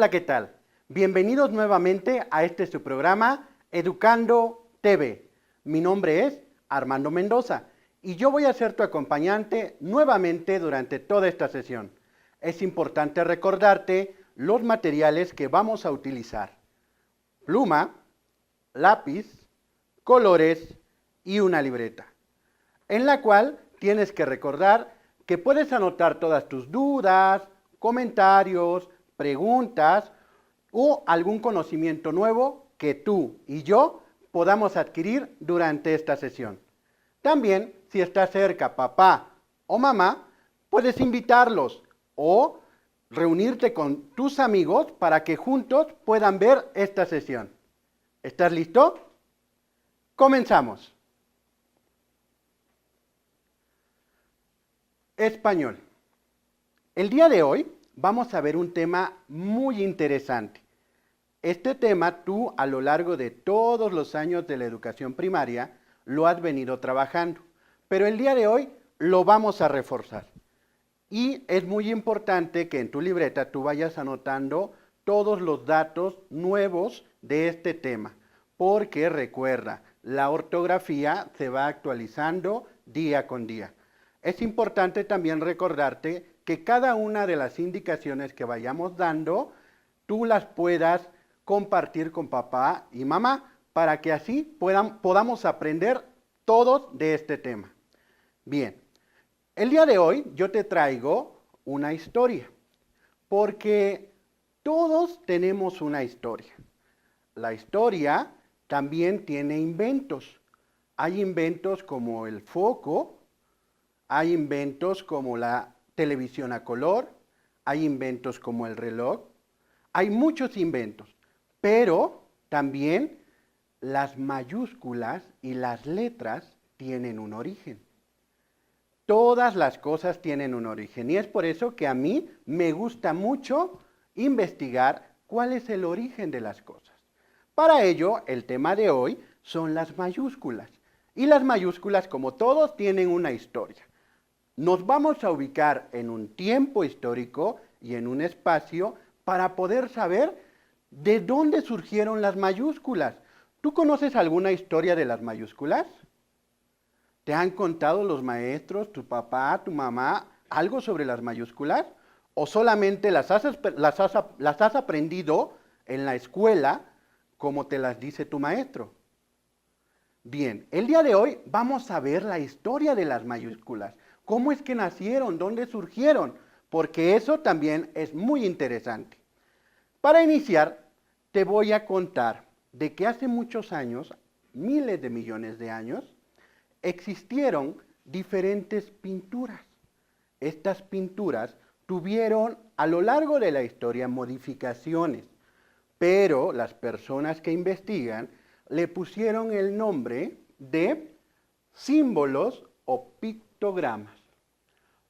Hola, ¿qué tal? Bienvenidos nuevamente a su programa Educando TV. Mi nombre es Armando Mendoza y yo voy a ser tu acompañante nuevamente durante toda esta sesión. Es importante recordarte los materiales que vamos a utilizar: pluma, lápiz, colores y una libreta, en la cual tienes que recordar que puedes anotar todas tus dudas, comentarios, preguntas o algún conocimiento nuevo que tú y yo podamos adquirir durante esta sesión. También, si está cerca papá o mamá, puedes invitarlos o reunirte con tus amigos para que juntos puedan ver esta sesión. ¿Estás listo? Comenzamos. Español. El día de hoy vamos a ver un tema muy interesante. Este tema tú a lo largo de todos los años de la educación primaria lo has venido trabajando, pero el día de hoy lo vamos a reforzar. Y es muy importante que en tu libreta tú vayas anotando todos los datos nuevos de este tema, porque recuerda, la ortografía se va actualizando día con día. Es importante también recordarte que cada una de las indicaciones que vayamos dando, tú las puedas compartir con papá y mamá para que así podamos aprender todos de este tema. Bien, el día de hoy yo te traigo una historia, porque todos tenemos una historia. La historia también tiene inventos. Hay inventos como el foco, hay inventos como la televisión a color, hay inventos como el reloj, hay muchos inventos, pero también las mayúsculas y las letras tienen un origen. Todas las cosas tienen un origen y es por eso que a mí me gusta mucho investigar cuál es el origen de las cosas. Para ello, el tema de hoy son las mayúsculas. Y las mayúsculas, como todos, tienen una historia. Nos vamos a ubicar en un tiempo histórico y en un espacio para poder saber de dónde surgieron las mayúsculas. ¿Tú conoces alguna historia de las mayúsculas? ¿Te han contado los maestros, tu papá, tu mamá, algo sobre las mayúsculas? ¿O solamente las has aprendido en la escuela como te las dice tu maestro? Bien, el día de hoy vamos a ver la historia de las mayúsculas. ¿Cómo es que nacieron? ¿Dónde surgieron? Porque eso también es muy interesante. Para iniciar, te voy a contar de que hace muchos años, miles de millones de años, existieron diferentes pinturas. Estas pinturas tuvieron a lo largo de la historia modificaciones, pero las personas que investigan le pusieron el nombre de símbolos o pictogramas.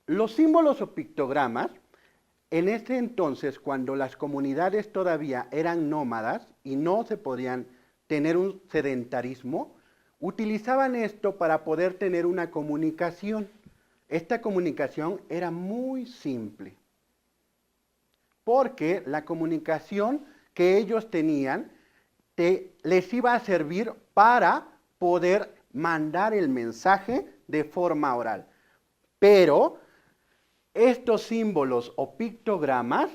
Los símbolos o pictogramas, en ese entonces, cuando las comunidades todavía eran nómadas y no se podían tener un sedentarismo, utilizaban esto para poder tener una comunicación. Esta comunicación era muy simple, porque la comunicación que ellos tenían les iba a servir para poder mandar el mensaje de forma oral. Pero estos símbolos o pictogramas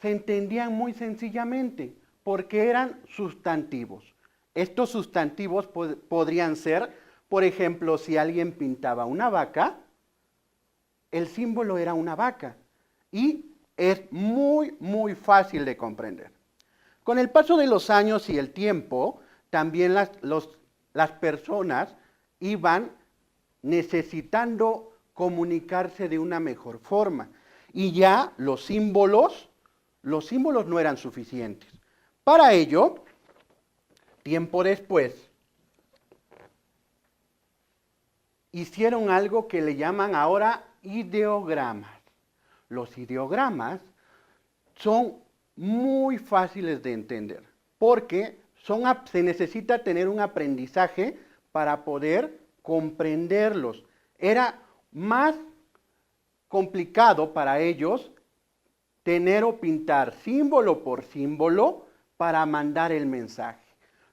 se entendían muy sencillamente porque eran sustantivos. Estos sustantivos podrían ser, por ejemplo, si alguien pintaba una vaca, el símbolo era una vaca y es muy fácil de comprender. Con el paso de los años y el tiempo, también las personas iban necesitando comunicarse de una mejor forma. Y ya los símbolos no eran suficientes. Para ello, tiempo después, hicieron algo que le llaman ahora ideogramas. Los ideogramas son muy fáciles de entender, porque se necesita tener un aprendizaje para poder comprenderlos. Era más complicado para ellos tener o pintar símbolo por símbolo para mandar el mensaje.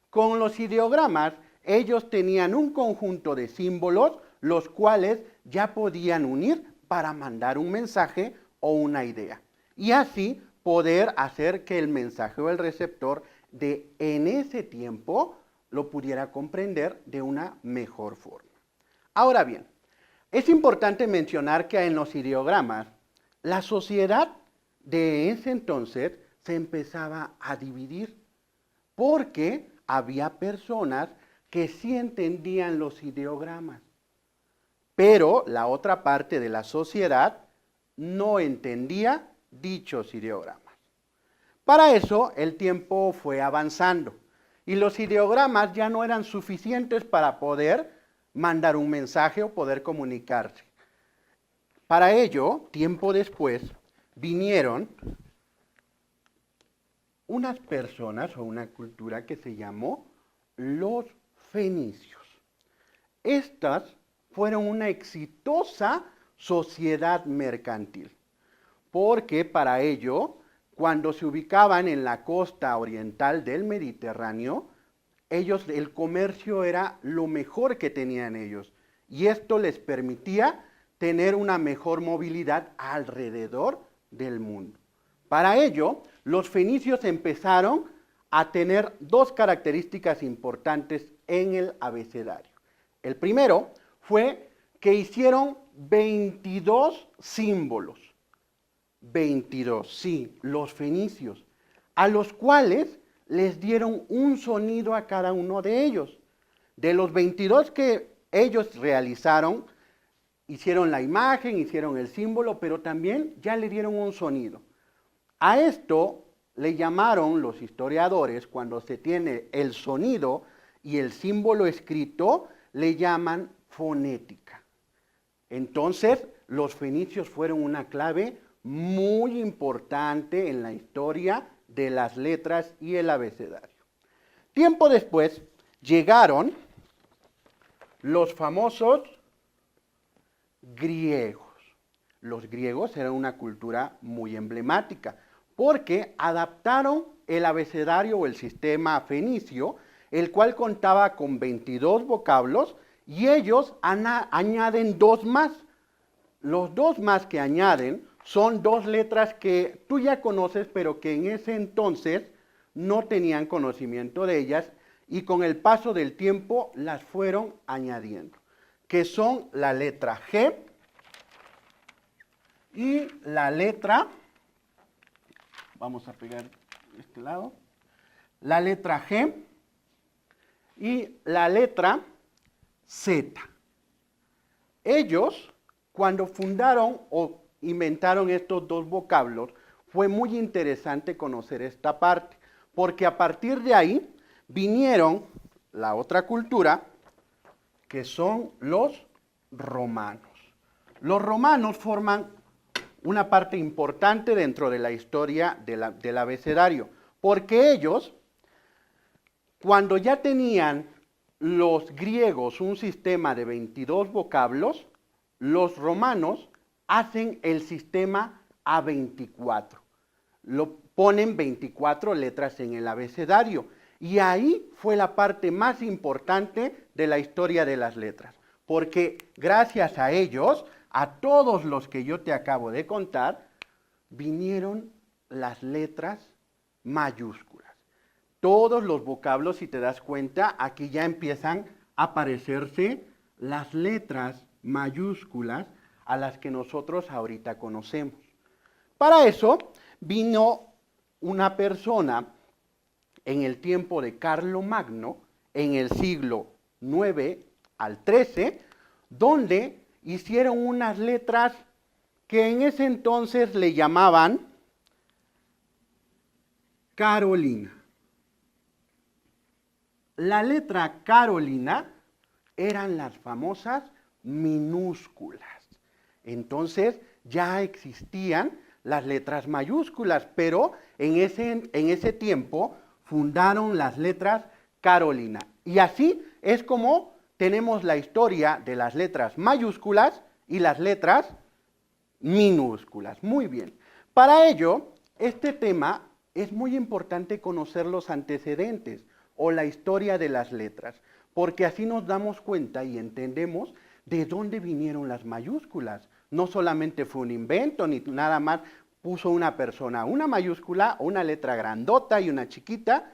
Con los ideogramas, ellos tenían un conjunto de símbolos, los cuales ya podían unir para mandar un mensaje o una idea. Y así poder hacer que el mensaje o el receptor en ese tiempo lo pudiera comprender de una mejor forma. Ahora bien, es importante mencionar que en los ideogramas, la sociedad de ese entonces se empezaba a dividir, porque había personas que sí entendían los ideogramas, pero la otra parte de la sociedad no entendía dichos ideogramas. Para eso el tiempo fue avanzando y los ideogramas ya no eran suficientes para poder mandar un mensaje o poder comunicarse. Para ello, tiempo después, vinieron unas personas o una cultura que se llamó los fenicios. Estas fueron una exitosa sociedad mercantil, porque para ello, cuando se ubicaban en la costa oriental del Mediterráneo, el comercio era lo mejor que tenían ellos, y esto les permitía tener una mejor movilidad alrededor del mundo. Para ello, los fenicios empezaron a tener dos características importantes en el abecedario. El primero fue que hicieron 22 símbolos. 22, sí, los fenicios, a los cuales les dieron un sonido a cada uno de ellos. De los 22 que ellos realizaron, hicieron la imagen, hicieron el símbolo, pero también ya le dieron un sonido. A esto le llamaron los historiadores, cuando se tiene el sonido y el símbolo escrito, le llaman fonética. Entonces, los fenicios fueron una clave muy importante en la historia de las letras y el abecedario. Tiempo después llegaron los famosos griegos. Los griegos eran una cultura muy emblemática porque adaptaron el abecedario o el sistema fenicio, el cual contaba con 22 vocablos, y ellos añaden dos más. Los dos más que añaden son dos letras que tú ya conoces, pero que en ese entonces no tenían conocimiento de ellas, y con el paso del tiempo las fueron añadiendo, que son la letra G y la letra, vamos a pegar este lado, la letra G y la letra Z. Ellos, cuando fundaron o inventaron estos dos vocablos, fue muy interesante conocer esta parte, porque a partir de ahí vinieron la otra cultura, que son los romanos. Los romanos forman una parte importante dentro de la historia del abecedario, porque ellos, cuando ya tenían los griegos un sistema de 22 vocablos, los romanos hacen el sistema A24. Lo ponen 24 letras en el abecedario, y ahí fue la parte más importante de la historia de las letras, porque gracias a ellos, a todos los que yo te acabo de contar, vinieron las letras mayúsculas. Todos los vocablos, si te das cuenta, aquí ya empiezan a aparecerse las letras mayúsculas a las que nosotros ahorita conocemos. Para eso vino una persona en el tiempo de Carlomagno, en el siglo IX al XIII, donde hicieron unas letras que en ese entonces le llamaban Carolina. La letra Carolina eran las famosas minúsculas. Entonces ya existían las letras mayúsculas, pero en ese tiempo fundaron las letras Carolina. Y así es como tenemos la historia de las letras mayúsculas y las letras minúsculas. Muy bien. Para ello, este tema es muy importante conocer los antecedentes o la historia de las letras, porque así nos damos cuenta y entendemos de dónde vinieron las mayúsculas. No solamente fue un invento, ni nada más puso una persona una mayúscula o una letra grandota y una chiquita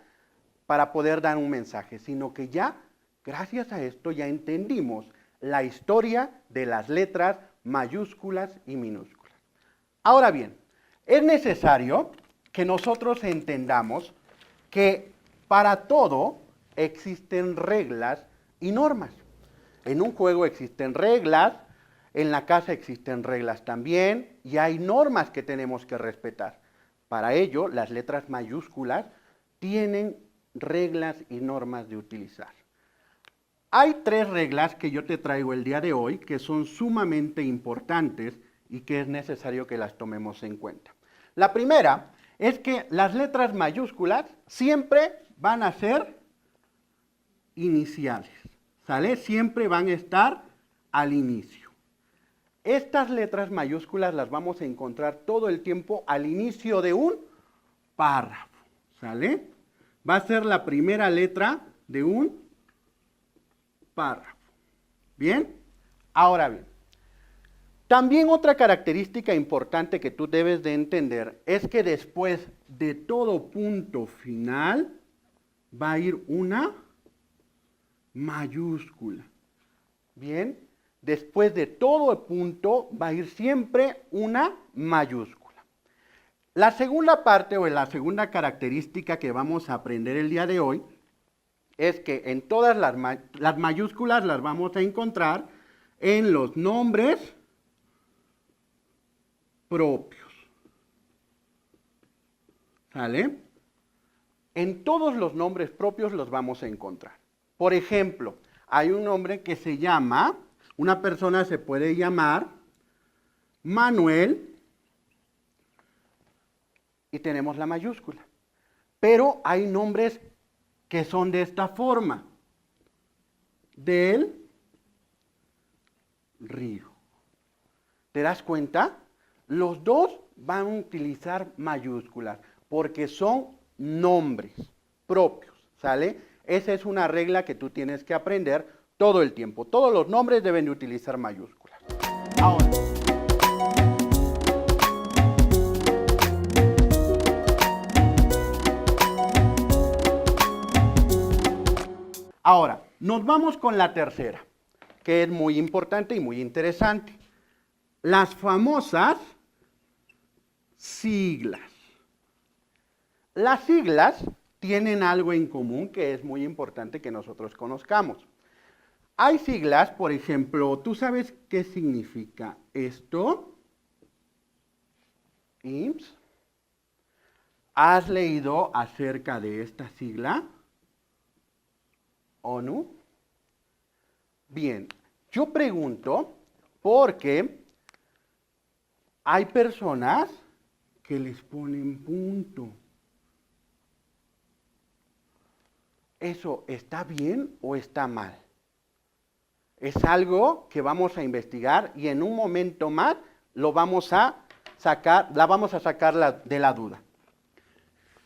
para poder dar un mensaje, sino que ya, gracias a esto, ya entendimos la historia de las letras mayúsculas y minúsculas. Ahora bien, es necesario que nosotros entendamos que para todo existen reglas y normas. En un juego existen reglas, en la casa existen reglas también, y hay normas que tenemos que respetar. Para ello, las letras mayúsculas tienen reglas y normas de utilizar. Hay 3 reglas que yo te traigo el día de hoy que son sumamente importantes y que es necesario que las tomemos en cuenta. La primera es que las letras mayúsculas siempre van a ser iniciales, ¿sale? Siempre van a estar al inicio. Estas letras mayúsculas las vamos a encontrar todo el tiempo al inicio de un párrafo, ¿sale? Va a ser la primera letra de un párrafo. ¿Bien? Ahora bien, también otra característica importante que tú debes de entender es que después de todo punto final va a ir una mayúscula. ¿Bien? Después de todo punto va a ir siempre una mayúscula. La segunda parte o la segunda característica que vamos a aprender el día de hoy es que en todas las mayúsculas las vamos a encontrar en los nombres propios. ¿Sale? En todos los nombres propios los vamos a encontrar. Por ejemplo, hay un nombre que se llama, una persona se puede llamar Manuel y tenemos la mayúscula. Pero hay nombres que son de esta forma. Del Río. ¿Te das cuenta? Los dos van a utilizar mayúsculas porque son nombres propios, ¿sale? Esa es una regla que tú tienes que aprender todo el tiempo. Todos los nombres deben de utilizar mayúsculas. Ahora, nos vamos con la tercera, que es muy importante y muy interesante. Las famosas siglas. Las siglas tienen algo en común que es muy importante que nosotros conozcamos. Hay siglas, por ejemplo, ¿tú sabes qué significa esto? IMSS. ¿Has leído acerca de esta sigla? ONU. Bien, yo pregunto porque hay personas que les ponen punto. ¿Eso está bien o está mal? Es algo que vamos a investigar y en un momento más lo vamos a sacar, de la duda.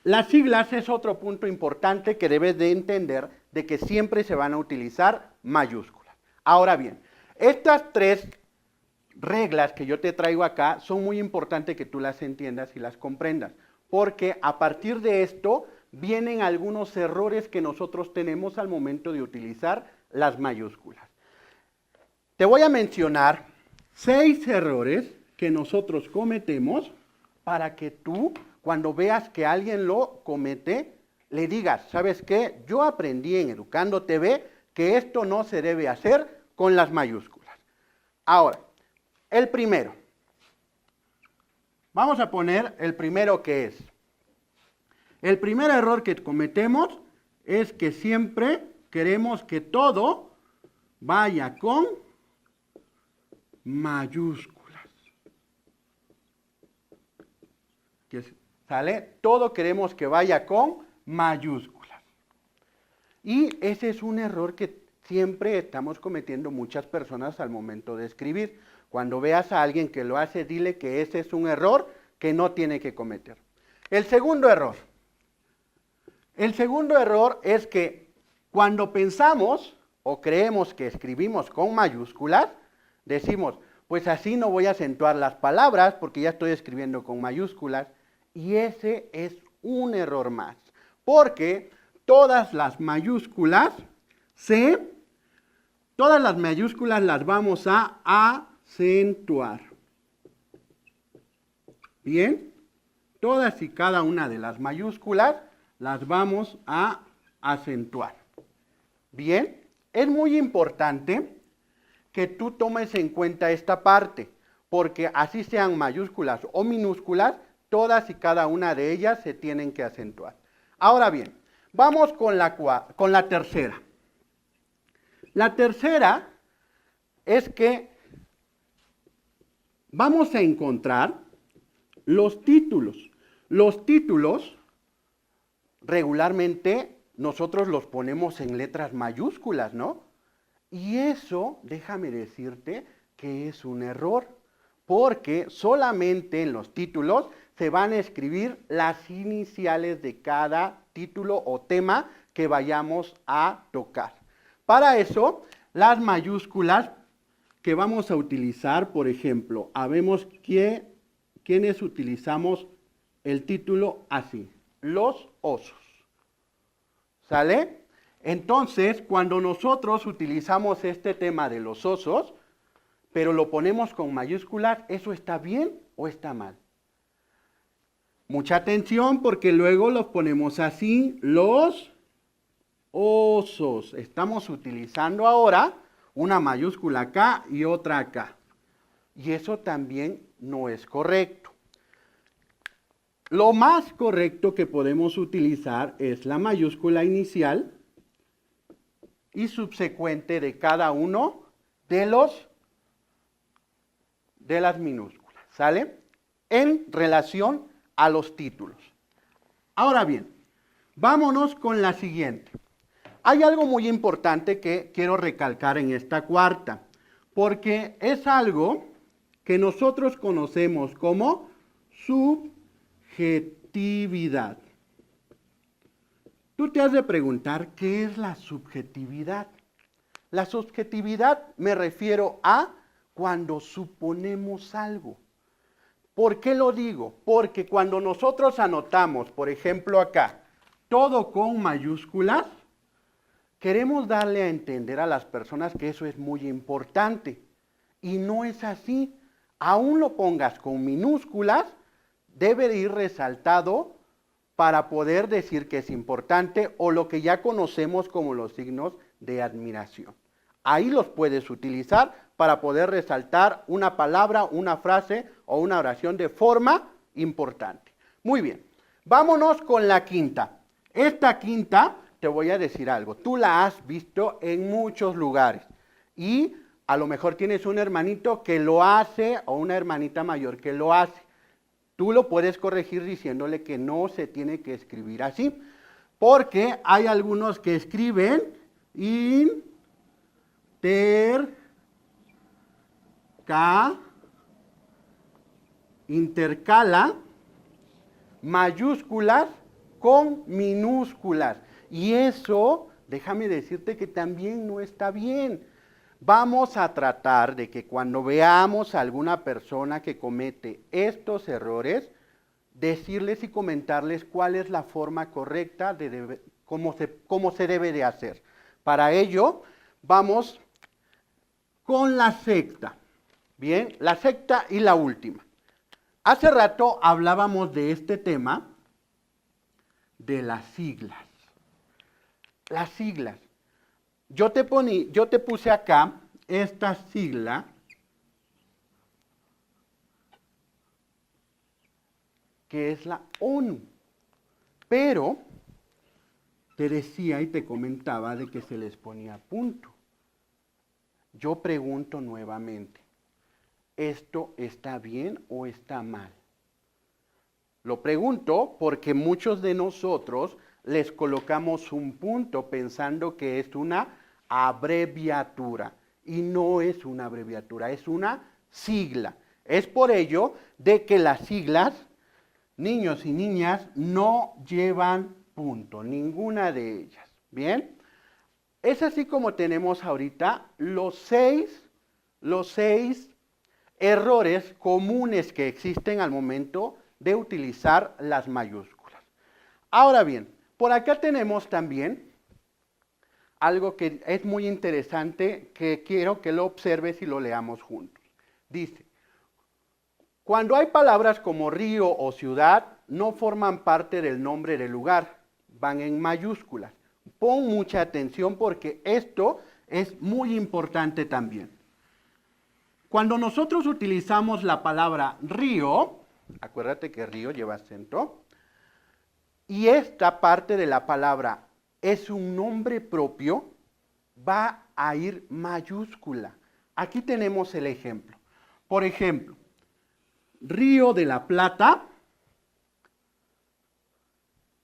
Las siglas es otro punto importante que debes de entender de que siempre se van a utilizar mayúsculas. Ahora bien, estas 3 reglas que yo te traigo acá son muy importantes que tú las entiendas y las comprendas, porque a partir de esto vienen algunos errores que nosotros tenemos al momento de utilizar las mayúsculas. Te voy a mencionar 6 errores que nosotros cometemos para que tú, cuando veas que alguien lo comete, le digas, ¿sabes qué? Yo aprendí en Educando TV que esto no se debe hacer con las mayúsculas. Ahora, el primero. Vamos a poner el primero que es. El primer error que cometemos es que siempre queremos que todo vaya con mayúsculas. ¿Sale? Todo queremos que vaya con mayúsculas. Y ese es un error que siempre estamos cometiendo muchas personas al momento de escribir. Cuando veas a alguien que lo hace, dile que ese es un error que no tiene que cometer. El segundo error. El segundo error es que cuando pensamos o creemos que escribimos con mayúsculas, decimos, pues así no voy a acentuar las palabras porque ya estoy escribiendo con mayúsculas. Y ese es un error más. Porque todas las mayúsculas las vamos a acentuar. Bien, todas y cada una de las mayúsculas las vamos a acentuar. Bien, es muy importante que tú tomes en cuenta esta parte, porque así sean mayúsculas o minúsculas, todas y cada una de ellas se tienen que acentuar. Ahora bien, vamos con la tercera. La tercera es que vamos a encontrar los títulos. Los títulos regularmente nosotros los ponemos en letras mayúsculas, ¿no? Y eso, déjame decirte que es un error, porque solamente en los títulos se van a escribir las iniciales de cada título o tema que vayamos a tocar. Para eso, las mayúsculas que vamos a utilizar, por ejemplo, habemos quienes utilizamos el título así, los osos. ¿Sale? Entonces, cuando nosotros utilizamos este tema de los osos, pero lo ponemos con mayúsculas, ¿eso está bien o está mal? Mucha atención porque luego los ponemos así, los osos. Estamos utilizando ahora una mayúscula acá y otra acá. Y eso también no es correcto. Lo más correcto que podemos utilizar es la mayúscula inicial y subsecuente de cada uno de las minúsculas, ¿sale? En relación a los títulos. Ahora bien, vámonos con la siguiente. Hay algo muy importante que quiero recalcar en esta cuarta, porque es algo que nosotros conocemos como subjetividad. Tú te has de preguntar, ¿qué es la subjetividad? La subjetividad me refiero a cuando suponemos algo. ¿Por qué lo digo? Porque cuando nosotros anotamos, por ejemplo acá, todo con mayúsculas, queremos darle a entender a las personas que eso es muy importante. Y no es así. Aún lo pongas con minúsculas, debe de ir resaltado para poder decir que es importante o lo que ya conocemos como los signos de admiración. Ahí los puedes utilizar para poder resaltar una palabra, una frase o una oración de forma importante. Muy bien, vámonos con la quinta. Esta quinta, te voy a decir algo, tú la has visto en muchos lugares y a lo mejor tienes un hermanito que lo hace o una hermanita mayor que lo hace. Tú lo puedes corregir diciéndole que no se tiene que escribir así, porque hay algunos que escriben intercala mayúsculas con minúsculas. Y eso, déjame decirte que también no está bien. Vamos a tratar de que cuando veamos a alguna persona que comete estos errores, decirles y comentarles cuál es la forma correcta de cómo se debe de hacer. Para ello, vamos con la sexta. Bien, la sexta y la última. Hace rato hablábamos de este tema de las siglas. Las siglas. Yo te puse acá esta sigla que es la ONU. Pero te decía y te comentaba de que se les ponía punto. Yo pregunto nuevamente, ¿esto está bien o está mal? Lo pregunto porque muchos de nosotros les colocamos un punto pensando que es una abreviatura. Y no es una abreviatura, es una sigla. Es por ello de que las siglas niños y niñas, no llevan punto, ninguna de ellas. ¿Bien? Es así como tenemos ahorita los seis errores comunes que existen al momento de utilizar las mayúsculas. Ahora bien, por acá tenemos también algo que es muy interesante, que quiero que lo observes y lo leamos juntos. Dice, cuando hay palabras como río o ciudad, no forman parte del nombre del lugar, van en mayúsculas. Pon mucha atención porque esto es muy importante también. Cuando nosotros utilizamos la palabra río, acuérdate que río lleva acento, y esta parte de la palabra es un nombre propio, va a ir mayúscula. Aquí tenemos el ejemplo. Por ejemplo, Río de la Plata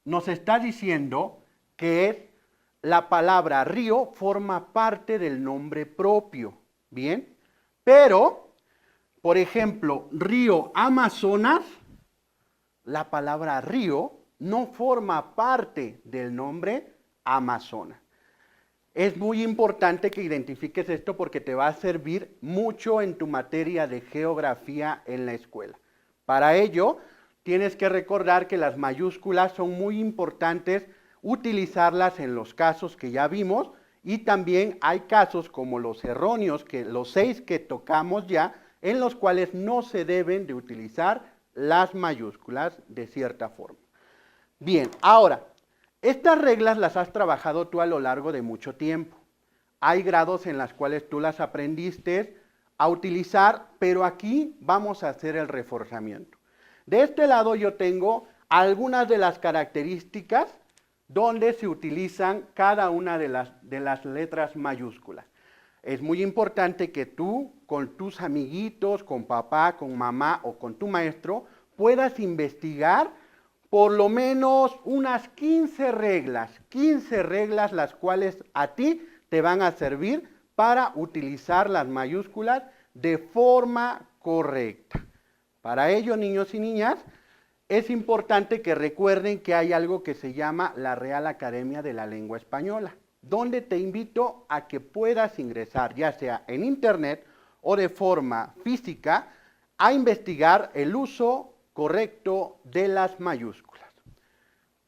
nos está diciendo que la palabra río forma parte del nombre propio, ¿bien? Pero, por ejemplo, río Amazonas, la palabra río no forma parte del nombre Amazonas. Es muy importante que identifiques esto porque te va a servir mucho en tu materia de geografía en la escuela. Para ello, tienes que recordar que las mayúsculas son muy importantes utilizarlas en los casos que ya vimos y también hay casos como los erróneos, que los 6 que tocamos ya, en los cuales no se deben de utilizar las mayúsculas de cierta forma. Bien, ahora, estas reglas las has trabajado tú a lo largo de mucho tiempo. Hay grados en los cuales tú las aprendiste a utilizar, pero aquí vamos a hacer el reforzamiento. De este lado yo tengo algunas de las características donde se utilizan cada una de las letras mayúsculas. Es muy importante que tú, con tus amiguitos, con papá, con mamá o con tu maestro, puedas investigar por lo menos unas 15 reglas las cuales a ti te van a servir para utilizar las mayúsculas de forma correcta. Para ello, niños y niñas, es importante que recuerden que hay algo que se llama la Real Academia de la Lengua Española, donde te invito a que puedas ingresar, ya sea en internet o de forma física, a investigar el uso correcto de las mayúsculas.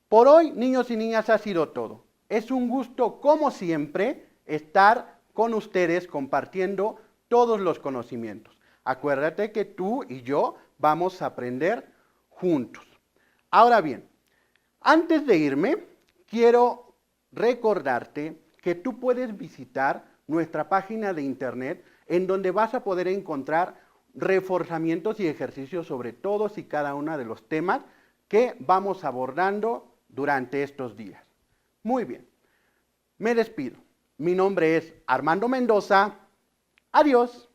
Por hoy, niños y niñas, ha sido todo. Es un gusto, como siempre, estar con ustedes compartiendo todos los conocimientos. Acuérdate que tú y yo vamos a aprender juntos. Ahora bien, antes de irme, quiero recordarte que tú puedes visitar nuestra página de internet en donde vas a poder encontrar reforzamientos y ejercicios sobre todos y cada uno de los temas que vamos abordando durante estos días. Muy bien, me despido. Mi nombre es Armando Mendoza. Adiós.